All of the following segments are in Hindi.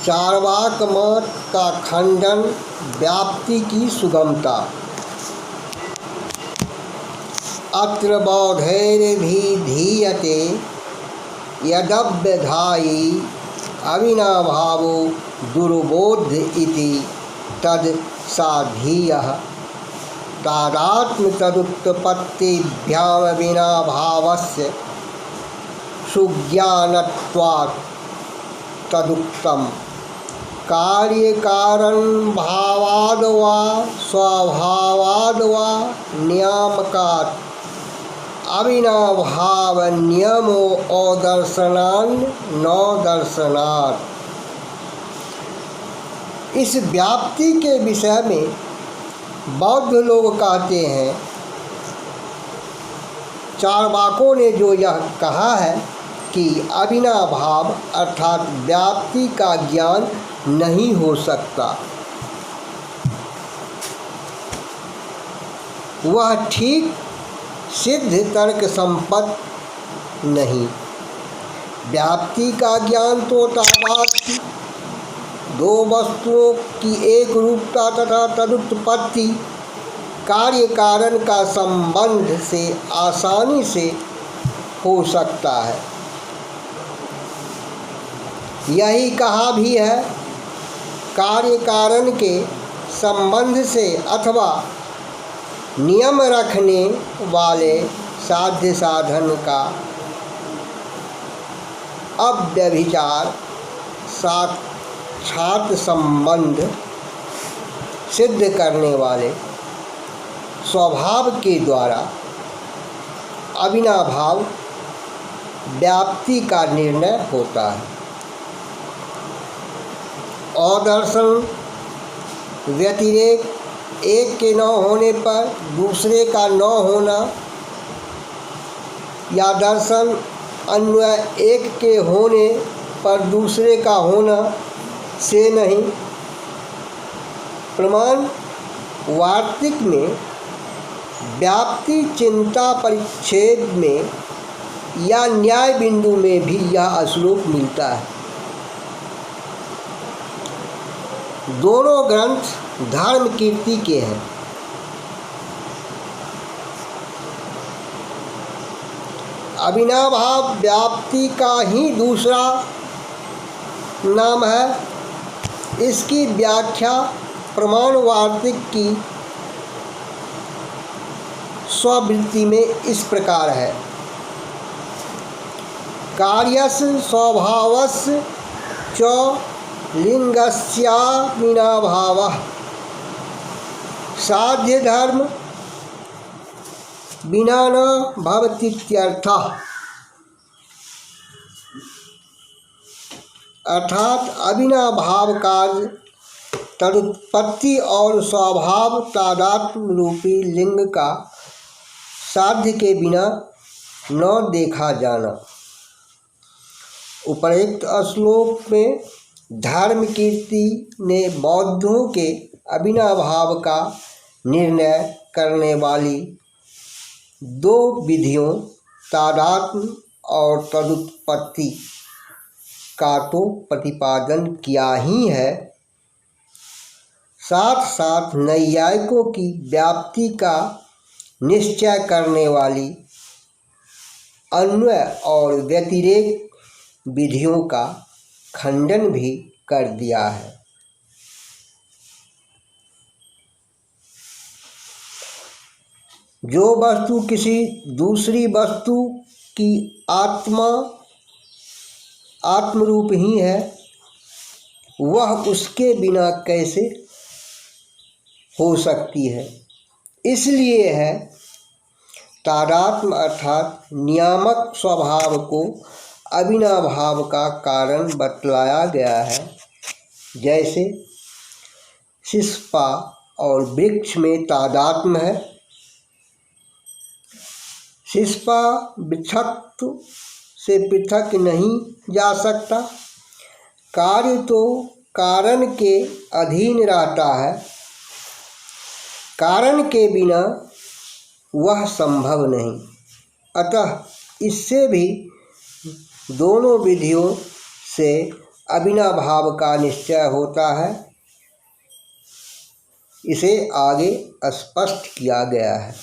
चार्वाक मत का खंडन व्याप्ति की सुगमता। अत्र बौद्धैर्भिधीयते यदव्यधायी अविनाभावो दुर्बोध इति तद साधीयः तादात्म तदुत्पत्तिभ्याम विनाभावस्य सुज्ञानत्वात् तदुक्तम्। कार्यकारण भावाद वा स्वभावाद वा नियामकात् अविनाभाव नियमो अदर्शनान् न दर्शनात्। इस व्याप्ति के विषय में बौद्ध लोग कहते हैं, चार्वाकों ने जो यह कहा है कि अविनाभाव अर्थात व्याप्ति का ज्ञान नहीं हो सकता, वह ठीक सिद्ध तर्क संपत्त नहीं। व्याप्ति का ज्ञान तो तादात्म्य, दो वस्तुओं की एक रूपता तथा तदुत्पत्ति कार्य कारण का संबंध से आसानी से हो सकता है। यही कहा भी है, कार्य कारण के संबंध से अथवा नियम रखने वाले साध्य साधन का अव्यभिचार साक्षात संबंध सिद्ध करने वाले स्वभाव के द्वारा अविनाभाव व्याप्ति का निर्णय होता है। अदर्शन व्यतिरेक, एक के न होने पर दूसरे का न होना, या दर्शन अन्वय, एक के होने पर दूसरे का होना से नहीं। प्रमाण वार्तिक में व्याप्ति चिंता परिच्छेद में या न्याय बिंदु में भी यह श्लोक मिलता है। दोनों ग्रंथ धर्म कीर्ति के हैं। अविनाभाव व्याप्ति का ही दूसरा नाम है। इसकी व्याख्या प्रमाण वार्तिक की स्ववृत्ति में इस प्रकार है। कार्यस्य स्वभावस्य च लिंगस्याविनाभावः साध्य धर्म बिना न भवतीत्यर्थः। अर्थात अविनाभाव कार्य तदुत्पत्ति और स्वभाव तादात्म्य रूपी लिंग का साध्य के बिना न देखा जाना। उपर्युक्त श्लोक में धर्म कीर्ति ने बौद्धों के अविनाभाव का निर्णय करने वाली दो विधियों तादात्म्य और तदुत्पत्ति का तो प्रतिपादन किया ही है, साथ साथ नैयायिकों की व्याप्ति का निश्चय करने वाली अन्वय और व्यतिरेक विधियों का खंडन भी कर दिया है। जो वस्तु किसी दूसरी वस्तु की आत्मरूप ही है, वह उसके बिना कैसे हो सकती है। इसलिए है तादात्म्य अर्थात नियामक स्वभाव को अविनाभाव का कारण बतलाया गया है। जैसे शिष्पा और वृक्ष में तादात्म्य है। शिष्पा वृक्षत्व से पृथक नहीं जा सकता। कार्य तो कारण के अधीन रहता है, कारण के बिना वह संभव नहीं। अतः इससे भी दोनों विधियों से अविनाभाव का निश्चय होता है। इसे आगे स्पष्ट किया गया है।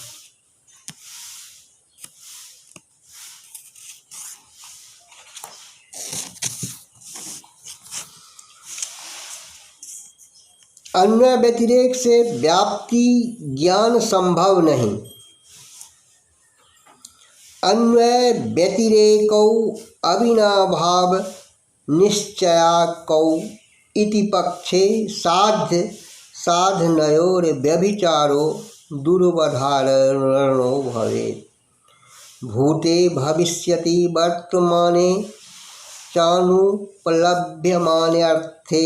अन्वय व्यतिरेक से व्याप्ति ज्ञान संभव नहीं। अन्वय व्यतिरेकौ अविनाभाव निश्चयाकौ इति पक्षे साध्य साधनयोर व्यभिचारो दुर्वधारणो भवेत्। भूते भविष्यति वर्तमाने चानुपलभ्यमाने अर्थे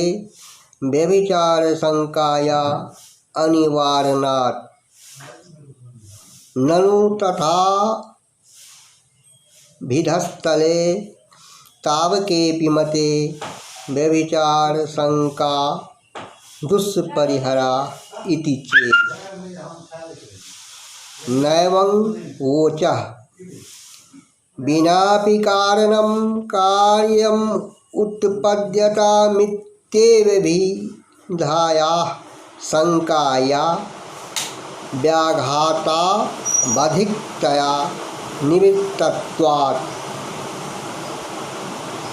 व्यभिचार शंकाया अनिवारणात्। ननु तथा भिधस्थले तावकेपि मते व्यभिचार शंका दुष्परिहरा इति चेत् नैवं वोचः। विनापि कारणं कार्यम् उत्पद्यतामित्येव विधायाः शंकाया व्याघाता बधिकतया निमित्तत्वात्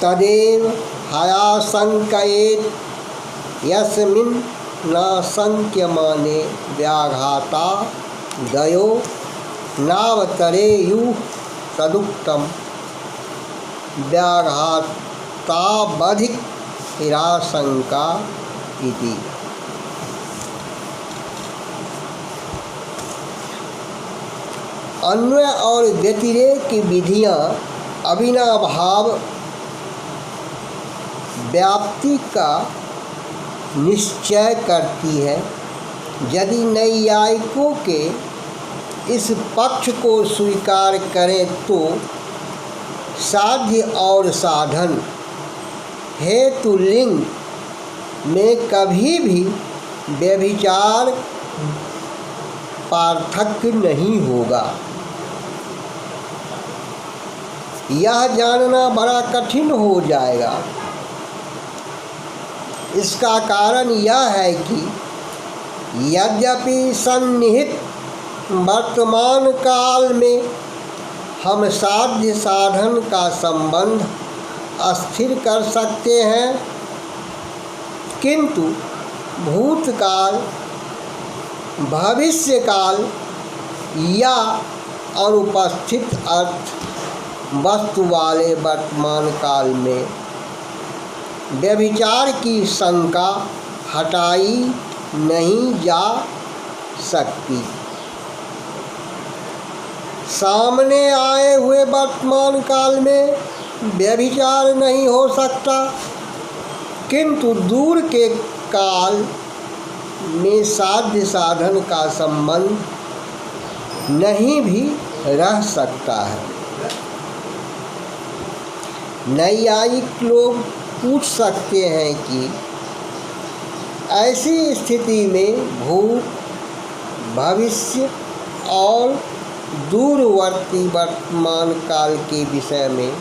तदेव हयाशंकयेत् यस्मिन् न शंक्यमाने व्याघाता दयो नावतरेयुः तदुक्तम्। व्याघाताबधिकहिराशंका इति। अन्वय और व्यतिरेक की विधियां अविनाभाव व्याप्ति का निश्चय करती है। यदि नैयायिकों के इस पक्ष को स्वीकार करें तो साध्य और साधन हेतु लिंग में कभी भी व्यभिचार पार्थक्य नहीं होगा। यह जानना बड़ा कठिन हो जाएगा। इसका कारण यह है कि यद्यपि सन्निहित वर्तमान काल में हम साध्य साधन का संबंध स्थिर कर सकते हैं, किंतु भूतकाल, भविष्यकाल या अनुपस्थित अर्थ वस्तु वाले वर्तमान काल में व्यभिचार की शंका हटाई नहीं जा सकती। सामने आए हुए वर्तमान काल में व्यभिचार नहीं हो सकता, किंतु दूर के काल में साध्य साधन का संबंध नहीं भी रह सकता है। नैयायिक लोग पूछ सकते हैं कि ऐसी स्थिति में भूत, भविष्य और दूरवर्ती वर्तमान काल के विषय में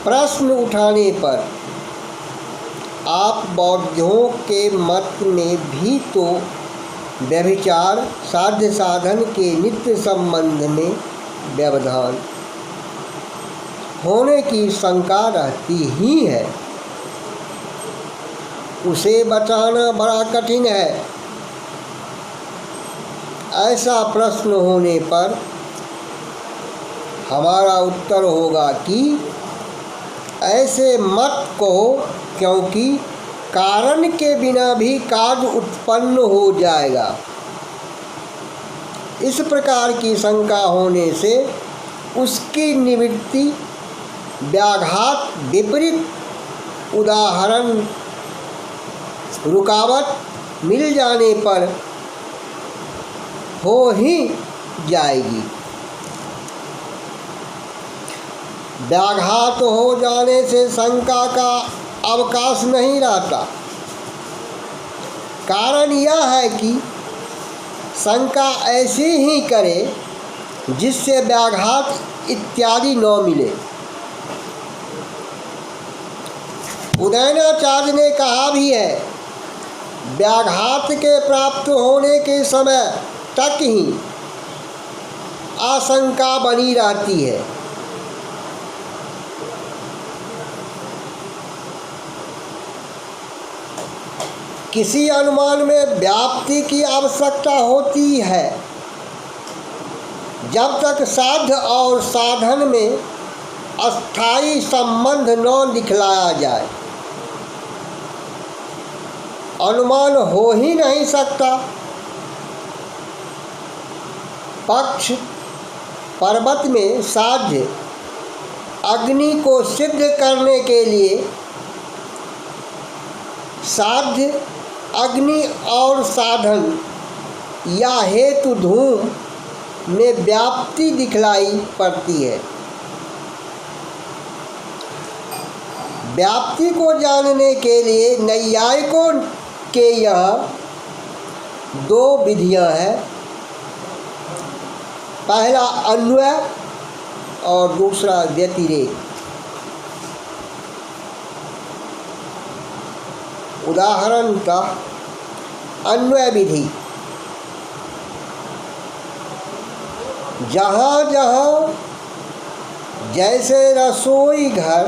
प्रश्न उठाने पर आप बौद्धों के मत में भी तो व्यभिचार साध्य साधन के नित्य संबंध में व्यवधान होने की शंका रहती ही है। उसे बचाना बड़ा कठिन है। ऐसा प्रश्न होने पर हमारा उत्तर होगा कि ऐसे मत कहो, क्योंकि कारण के बिना भी कार्य उत्पन्न हो जाएगा। इस प्रकार की शंका होने से उसकी निवृत्ति व्याघात विपरीत उदाहरण रुकावट मिल जाने पर हो ही जाएगी। व्याघात हो जाने से शंका का अवकाश नहीं रहता। कारण यह है कि शंका ऐसी ही करे जिससे व्याघात इत्यादि न मिले। उदयनाचार्य ने कहा भी है, व्याघात के प्राप्त होने के समय तक ही आशंका बनी रहती है। किसी अनुमान में व्याप्ति की आवश्यकता होती है जब तक साध्य और साधन में अस्थायी संबंध न दिखलाया जाए। अनुमान हो ही नहीं सकता। पक्ष पर्वत में साध्य अग्नि को सिद्ध करने के लिए साध्य अग्नि और साधन या हेतु धूम में व्याप्ति दिखलाई पड़ती है। व्याप्ति को जानने के लिए नैयायिकों के यहाँ दो विधियाँ हैं। पहला अन्वय और दूसरा व्यतिरेक। उदाहरणतः अन्वय विधि, जहाँ जहाँ जैसे रसोई घर,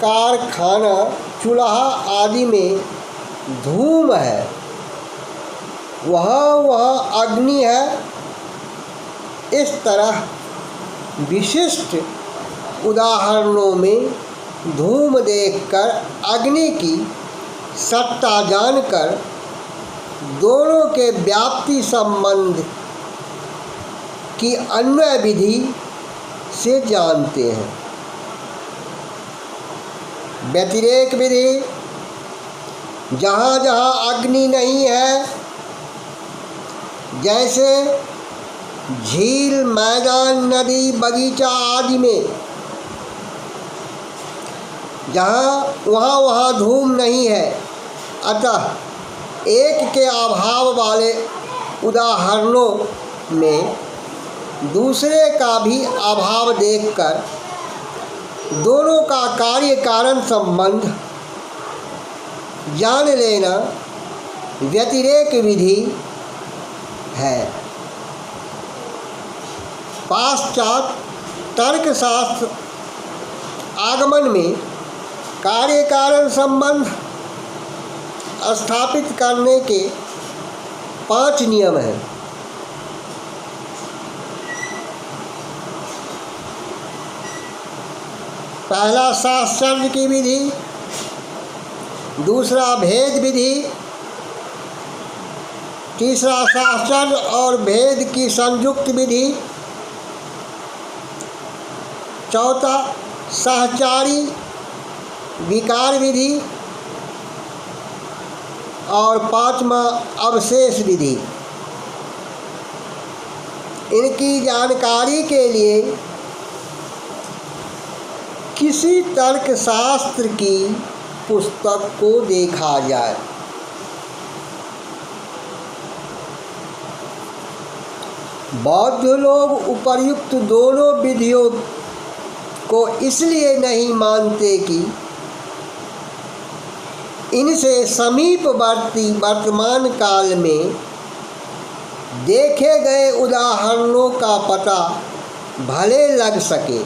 कारखाना, चूल्हा आदि में धूम है, वहाँ वहाँ अग्नि है। इस तरह विशिष्ट उदाहरणों में धूम देखकर अग्नि की सत्ता जानकर दोनों के व्याप्ति संबंध की अन्वय विधि से जानते हैं। व्यतिरेक विधि, जहाँ जहाँ अग्नि नहीं है, जैसे झील, मैदान, नदी, बगीचा आदि में, जहाँ वहाँ वहाँ धूम नहीं है, अतः एक के अभाव वाले उदाहरणों में दूसरे का भी अभाव देखकर दोनों का कार्य कारण संबंध जान लेना व्यतिरेक विधि है। पाश्चात्य तर्कशास्त्र आगमन में कार्य कारण संबंध स्थापित करने के 5 नियम हैं। पहला साहचर्य की विधि, दूसरा भेद विधि, तीसरा साहचर्य और भेद की संयुक्त विधि, चौथा सहचारी विकार विधि और 5वां अवशेष विधि। इनकी जानकारी के लिए किसी तर्कशास्त्र की पुस्तक को देखा जाए। बौद्ध लोग उपर्युक्त दोनों विधियों को इसलिए नहीं मानते कि इनसे समीपवर्ती वर्तमान काल में देखे गए उदाहरणों का पता भले लग सके,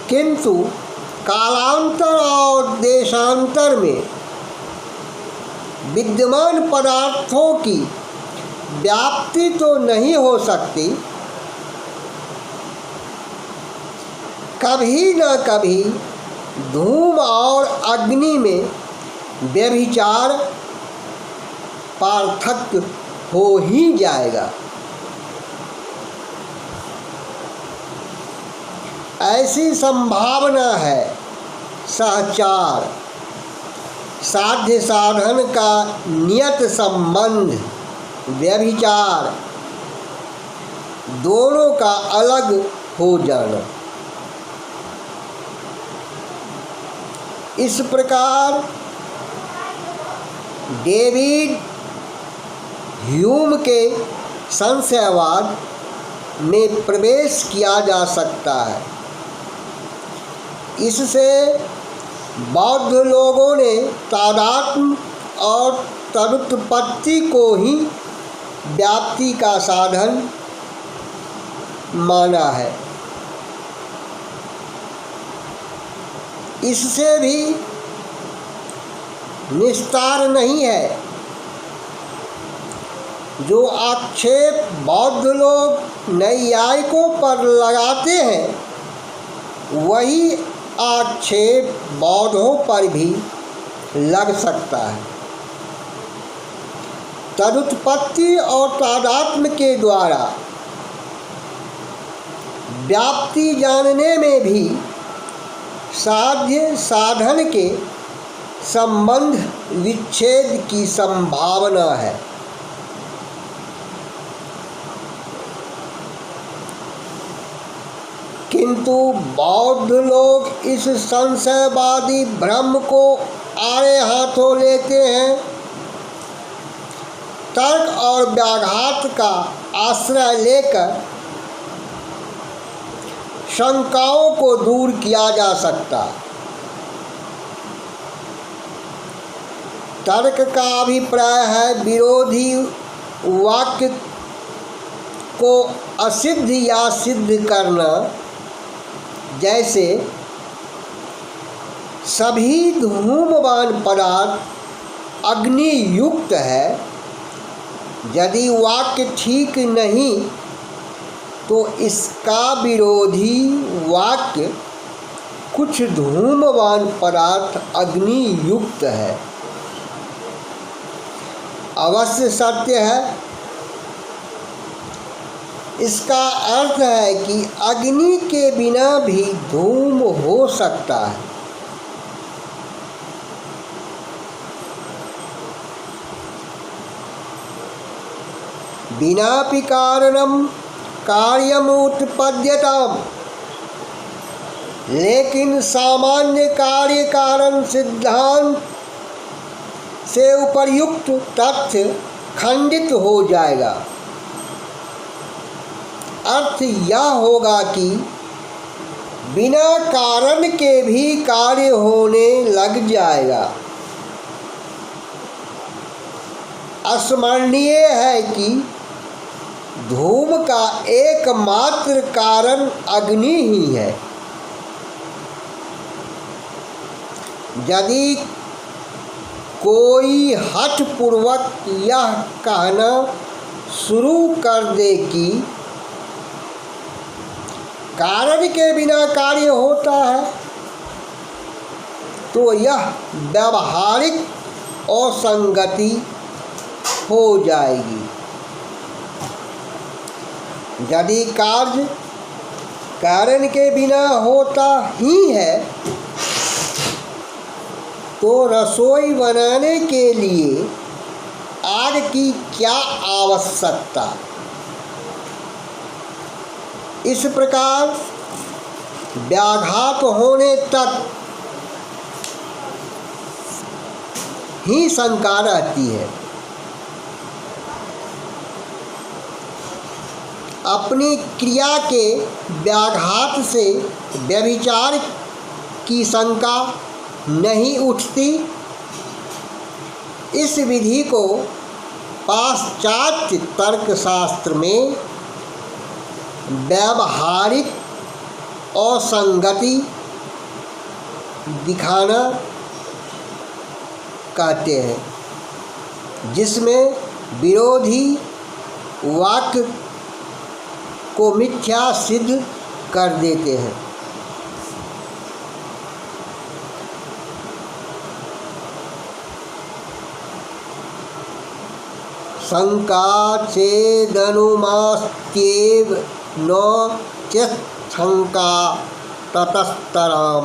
किंतु कालांतर और देशांतर में विद्यमान पदार्थों की व्याप्ति तो नहीं हो सकती। कभी न कभी धूम और अग्नि में व्यभिचार पार्थक्य हो ही जाएगा। ऐसी संभावना है सहचार साध्य साधन का नियत संबंध व्यभिचार दोनों का अलग हो जाना। इस प्रकार डेविड ह्यूम के संशयवाद में प्रवेश किया जा सकता है। इससे बौद्ध लोगों ने तादात्म्य और तदुत्पत्ति को ही व्याप्ति का साधन माना है। इससे भी निस्तार नहीं है। जो आक्षेप बौद्ध लोग नैयायिकों पर लगाते हैं, वही आक्षेप बौद्धों पर भी लग सकता है। तदुत्पत्ति और तादात्म्य के द्वारा व्याप्ति जानने में भी साध्य साधन के संबंध विच्छेद की संभावना है। किंतु बौद्ध लोग इस संशयवादी भ्रम को आड़े हाथों लेते हैं। तर्क और व्याघात का आश्रय लेकर शंकाओं को दूर किया जा सकता। तर्क का अभिप्राय है विरोधी वाक्य को असिद्ध या सिद्ध करना। जैसे सभी धूमवान पदार्थ अग्नि युक्त है, यदि वाक्य ठीक नहीं तो इसका विरोधी वाक्य कुछ धूमवान पदार्थ अग्नि युक्त है अवश्य सत्य है। इसका अर्थ है कि अग्नि के बिना भी धूम हो सकता है। बिनापि कारणम कार्यम उत्पद्यताम, लेकिन सामान्य कार्य कारण सिद्धांत से उपर्युक्त तथ्य खंडित हो जाएगा। अर्थ यह होगा कि बिना कारण के भी कार्य होने लग जाएगा। स्मरणीय है कि धूम का एकमात्र कारण अग्नि ही है। यदि कोई हठपूर्वक यह कहना शुरू कर दे कि कारण के बिना कार्य होता है, तो यह व्यावहारिक असंगति हो जाएगी। यदि कार्य कारण के बिना होता ही है, तो रसोई बनाने के लिए आग की क्या आवश्यकता। इस प्रकार व्याघात होने तक ही शंका रहती है। अपनी क्रिया के व्याघात से व्यभिचार की शंका नहीं उठती। इस विधि को पाश्चात्य तर्कशास्त्र में व्यावहारिक असंगति दिखाना कहते हैं, जिसमें विरोधी वाक्य को मिथ्या सिद्ध कर देते हैं। शंका चेदनुमास्त्येव न चेत्शंका ततस्तराम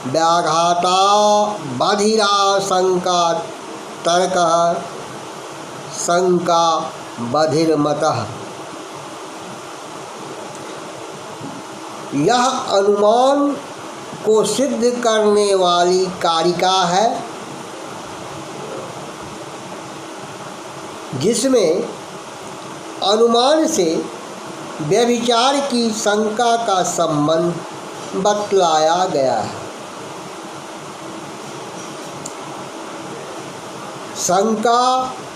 व्याघाता बधिरा शंका तर्कः शंका बधिर्मतः। यह अनुमान को सिद्ध करने वाली कारिका है, जिसमें अनुमान से व्यभिचार की शंका का संबंध बतलाया गया है। शंका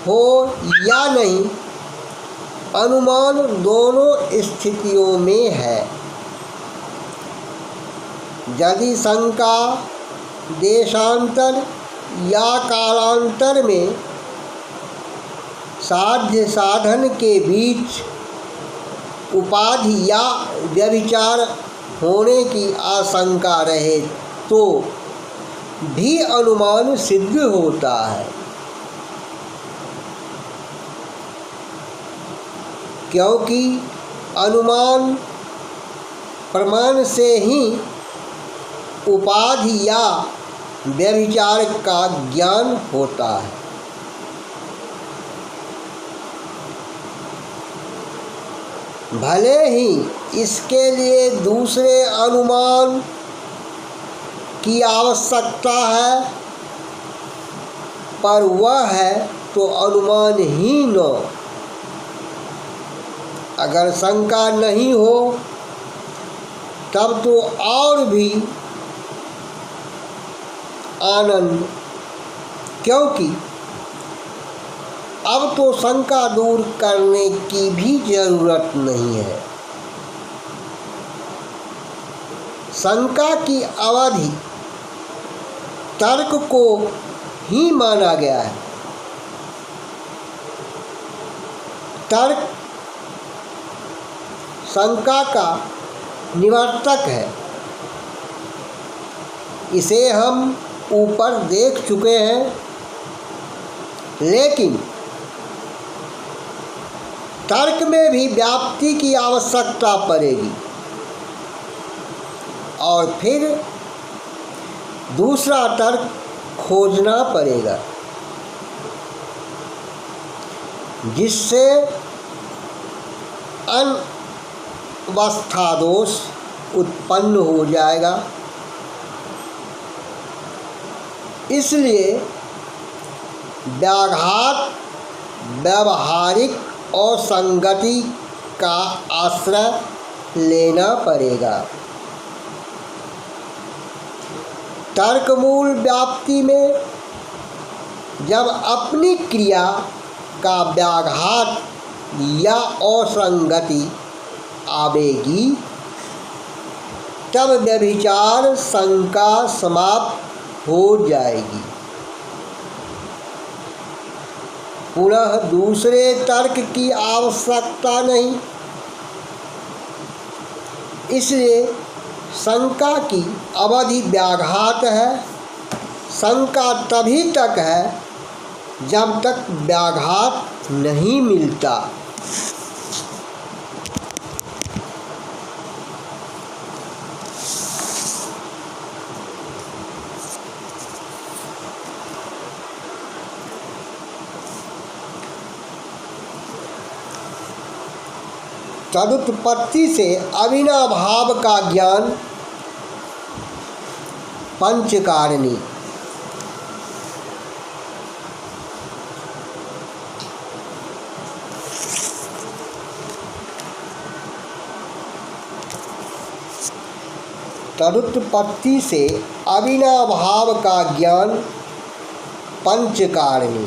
हो या नहीं, अनुमान दोनों स्थितियों में है। यदि शंका देशांतर या कालांतर में साध्य साधन के बीच उपाधि या व्यभिचार होने की आशंका रहे तो भी अनुमान सिद्ध होता है, क्योंकि अनुमान प्रमाण से ही उपाधि या व्यभिचार का ज्ञान होता है। भले ही इसके लिए दूसरे अनुमान की आवश्यकता है, पर वह है तो अनुमानहीन। अगर शंका नहीं हो तब तो और भी आनंद, क्योंकि अब तो शंका दूर करने की भी जरूरत नहीं है। शंका की अवधि तर्क को ही माना गया है। तर्क शंका का निवर्तक है, इसे हम ऊपर देख चुके हैं। लेकिन तर्क में भी व्याप्ति की आवश्यकता पड़ेगी और फिर दूसरा तर्क खोजना पड़ेगा, जिससे अनवस्था दोष उत्पन्न हो जाएगा। इसलिए व्याघात व्यावहारिक और संगति का आश्रय लेना पड़ेगा। तर्कमूल व्याप्ति में जब अपनी क्रिया का व्याघात या असंगति आवेगी, तब व्यभिचार शंका समाप्त हो जाएगी। पुनः दूसरे तर्क की आवश्यकता नहीं। इसलिए शंका की अवधि व्याघात है। शंका तभी तक है जब तक व्याघात नहीं मिलता। तदुत्पत्ति से अविनाभाव का ज्ञान पंचकारणी। तदुत्पत्ति से अविनाभाव का ज्ञान पंचकारणी।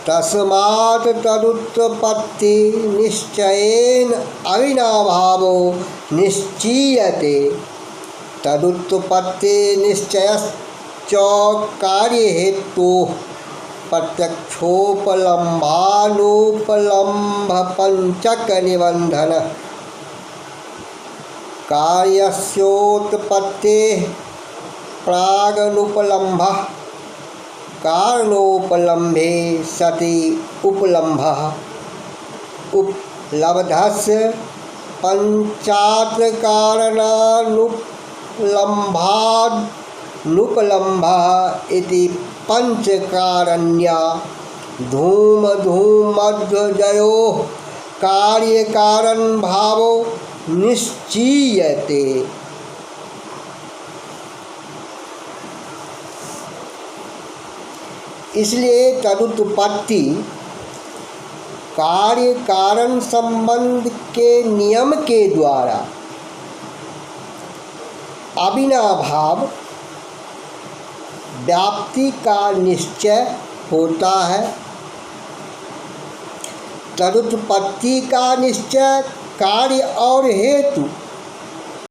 तस्मात् तदुत्पत्ति निश्चयेन अविनाभावो निश्चीयते। तदुत्पत्ति निश्चयश्च कार्यहेतुः प्रत्यक्षोपलम्भानुपलम्भपञ्चक निबन्धनः। कार्यस्योत्पत्तेः प्रागनुपलम्भः कारणोपलम्भे सति उपलम्भः उपलब्धस्य पंचात्र कारणानुपलम्भानुपलम्भः इति पंचकारण्या धूम धूमध्वजयोः कार्य कारण भावो निश्चीयते। इसलिए तदुत्पत्ति कार्य कारण संबंध के नियम के द्वारा अविनाभाव व्याप्ति का निश्चय होता है। तदुत्पत्ति का निश्चय कार्य और हेतु